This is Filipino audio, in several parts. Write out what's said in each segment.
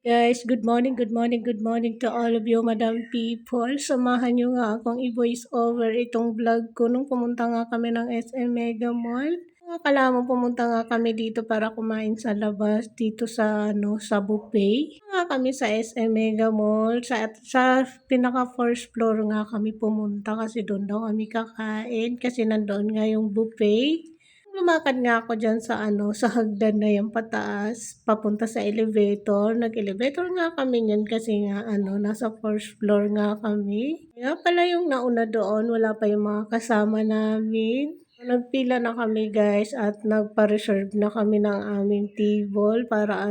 Guys, good morning, good morning, good morning to all of you, madam people. Samahan nyo nga akong i-voice over itong vlog ko nung pumunta nga kami ng SM Mega Mall. Akala mo pumunta nga kami dito para kumain sa labas, dito sa buffet. Nga kami sa SM Mega Mall, sa pinaka first floor nga kami pumunta kasi doon daw kami kakain kasi nandoon nga yung buffet. Lumakad nga ako diyan sa hagdan na 'yan pataas, papunta sa elevator. Nag-elevator nga kami niyan kasi nga nasa first floor nga kami. Kaya pala yung nauna doon, wala pa yung mga kasama namin. Nagpila na kami guys at nagpa-reserve na kami ng aming table para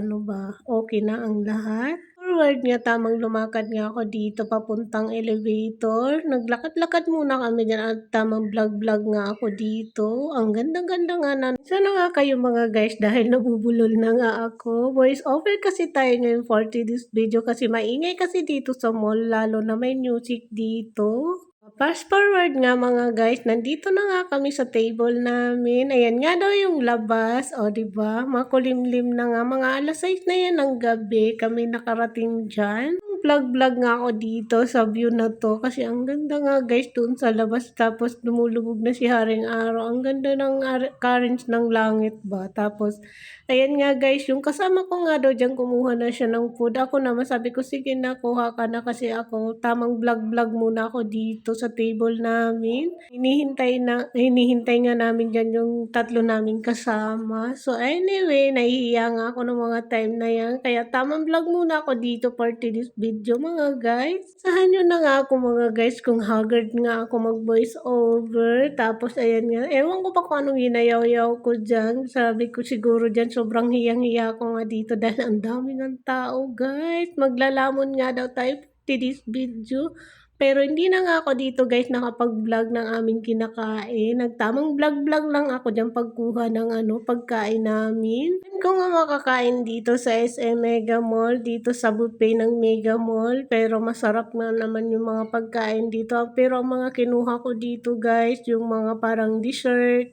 okay na ang lahat. Forward nga, tamang lumakad nga ako dito papuntang elevator. Naglakad-lakad muna kami dyan at tamang vlog-vlog nga ako dito. Ang ganda-ganda nga na. Sana nga kayo mga guys dahil nabubulol na nga ako. Voice over kasi tayo ngayon for this video kasi maingay kasi dito sa mall lalo na may music dito. Fast forward nga mga guys, nandito na nga kami sa table namin. Ayan nga daw yung labas, o diba? Makulimlim na nga, mga alas 6 na yan ng gabi kami nakarating dyan. Vlog-vlog nga ako dito sa view na to kasi ang ganda nga guys doon sa labas tapos lumulubog na si Haring Araw. Ang ganda ng currents ng langit ba? Tapos ayan nga guys, yung kasama ko nga daw dyan kumuha na siya ng food. Ako naman sabi ko sige na kuha ka na kasi ako tamang vlog-vlog muna ako dito sa table namin. Hinihintay nga namin dyan yung tatlo naming kasama. So anyway, nahihiya nga ako ng mga time na yan. Kaya tamang vlog muna ako dito for this video mga guys. Sahan nyo na nga ako mga guys kung haggard nga ako mag voice over. Tapos ayan nga, ewan ko pa kung anong hinayaw-yaw ko dyan. Sabi ko siguro dyan sobrang hiyang-hiya ko nga dito dahil ang dami ng tao guys. Maglalamon nga daw tayo this video. Pero hindi na nga ako dito guys nakapag-vlog ng aming kinakain. Nagtamang vlog-vlog lang ako diyan pagkuha ng pagkain namin. Kung nga makakain dito sa SM Mega Mall, dito sa buffet ng Mega Mall. Pero masarap na naman yung mga pagkain dito. Pero ang mga kinuha ko dito guys, yung mga parang dessert.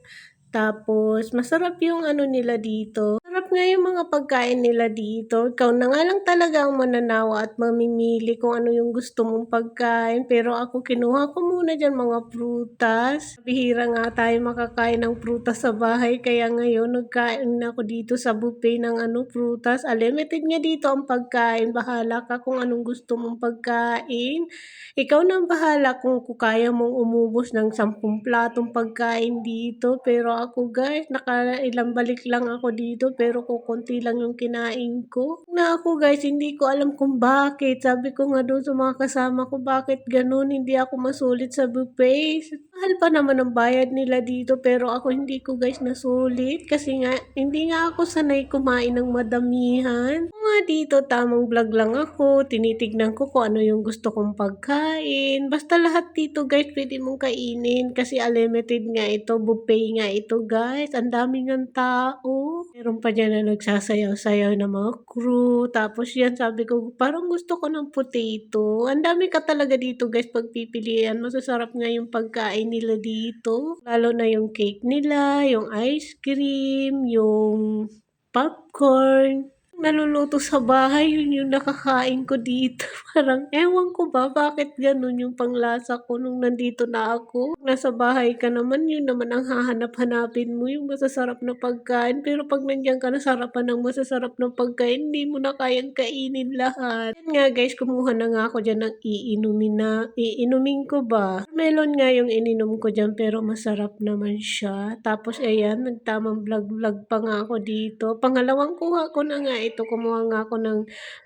Tapos, masarap yung nila dito. Sarap nga yung mga pagkain nila dito. Ikaw na nga lang talaga ang mananawa at mamimili kung ano yung gusto mong pagkain. Pero ako, kinuha ko muna dyan mga prutas. Bihira nga tayo makakain ng prutas sa bahay. Kaya ngayon, nagkain na ako dito sa buffet ng prutas. Unlimited nga dito ang pagkain. Bahala ka kung anong gusto mong pagkain. Ikaw na ang bahala kung kaya mong umubos ng 10 platong pagkain dito. Pero ako guys, nakailang balik lang ako dito pero kukunti lang yung kinain ko. Na ako guys, hindi ko alam kung bakit. Sabi ko nga doon sa mga kasama ko, bakit ganun? Hindi ako masulit sa buffet. Mahal pa naman ang bayad nila dito pero ako hindi ko guys nasulit kasi nga hindi nga ako sanay kumain ng madamihan. Nga dito, tamang vlog lang ako. Tinitignan ko kung ano yung gusto kong pagkain. Basta lahat dito guys, pwede mong kainin kasi unlimited nga ito, buffet nga ito guys. Ang dami ng tao. Meron pa dyan na nagsasayaw-sayaw na mga crew. Tapos yan, sabi ko, parang gusto ko ng potato. Ang dami ka talaga dito guys pagpipilian. Masasarap nga yung pagkain nila dito. Lalo na yung cake nila, yung ice cream, yung popcorn. Naluluto sa bahay, yun yung nakakain ko dito. Parang ewan ko ba bakit ganun yung panglasa ko nung nandito na ako. Nasa bahay ka naman, yun naman ang hahanap-hanapin mo, yung masasarap na pagkain. Pero pag nandiyan ka na sarapan ng masasarap na pagkain, hindi mo na kayang kainin lahat. Yan nga guys, kumuha na nga ako dyan ng iinumin ko ba? Melon nga yung ininom ko dyan pero masarap naman siya. Tapos ayan, nagtamang vlog-vlog pa nga ako dito. Pangalawang kuha ko na nga ito, kumuha nga ako ng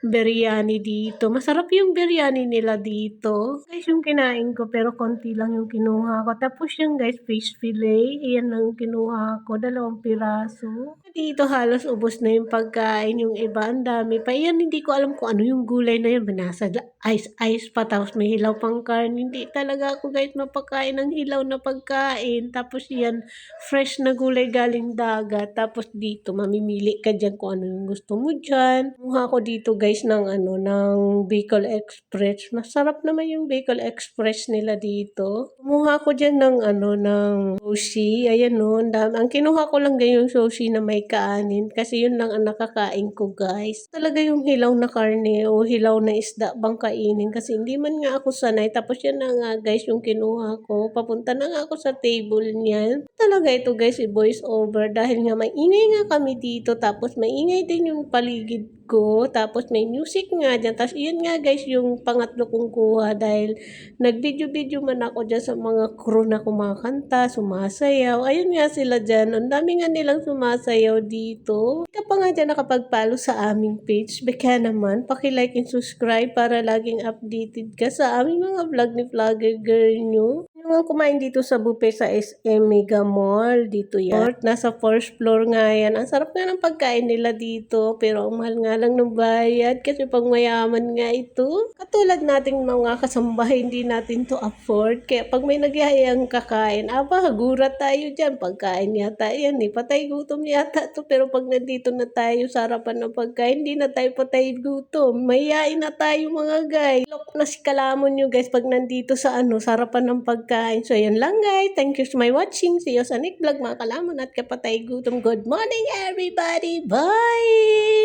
biryani dito. Masarap yung biryani nila dito. Guys, yung kinain ko pero konti lang yung kinuha ko. Tapos yung guys, fish fillet. Iyan lang yung kinuha ko, 2 piraso. Dito halos ubos na yung pagkain. Yung iba, ang dami pa. Iyan, hindi ko alam kung ano yung gulay na yun. Binasa, ice pa. Tapos may hilaw pang karne. Hindi talaga ako guys, mapakain ng hilaw na pagkain. Tapos yan, fresh na gulay galing dagat. Tapos dito, mamimili ka dyan kung ano yung gusto mo dyan. Kumuha ko dito guys ng ng Bicol Express. Masarap naman yung Bicol Express nila dito. Kumuha ko dyan ng ng sushi. Ayan no, ang kinuha ko lang yung sushi na may kanin. Kasi yun lang ang nakakain ko guys. Talaga yung hilaw na karne o hilaw na isda bang kainin. Kasi hindi man nga ako sanay. Tapos yan na nga guys yung kinuha ko. Papunta na nga ako sa table niyan. Talaga ito guys, i-voice over. Dahil nga maingay nga kami dito. Tapos maingay din yung paligid ko. Tapos may music nga dyan. Tapos yun nga guys yung pangatlo kong kuha. Dahil nag-video-video man ako dyan sa mga crew na kumakanta, sumasayaw. Ayun nga sila dyan. Ang dami nga nilang sumasayaw dito. Hindi ka pa nga dyan nakapag-follow sa aming page. Baka naman, paki-like and subscribe para laging updated ka sa aming mga vlog ni Vlogger Girl nyo. Yung nga kumain dito sa buffet sa SM Mega Mall. Dito yan. Nasa first floor nga yan. Ang sarap nga ng pagkain nila dito. Pero ang mahal nga lang ng bayad. Kasi pang mayaman nga ito. Katulad nating mga kasambahay, hindi natin to afford. Kaya pag may nagyayang kakain, gurat tayo dyan. Pagkain yata yan eh. Patay gutom yata to. Pero pag nandito na tayo sa harapan ng pagkain, hindi na tayo patay gutom. Mayayain na tayo mga guys. Look na si kalamon nyo guys pag nandito sa sa harapan ng pagkain. So yun lang guys. Thank you for my watching. See you sa next vlog mga kalamon at kapatay gutom. Good morning everybody. Bye!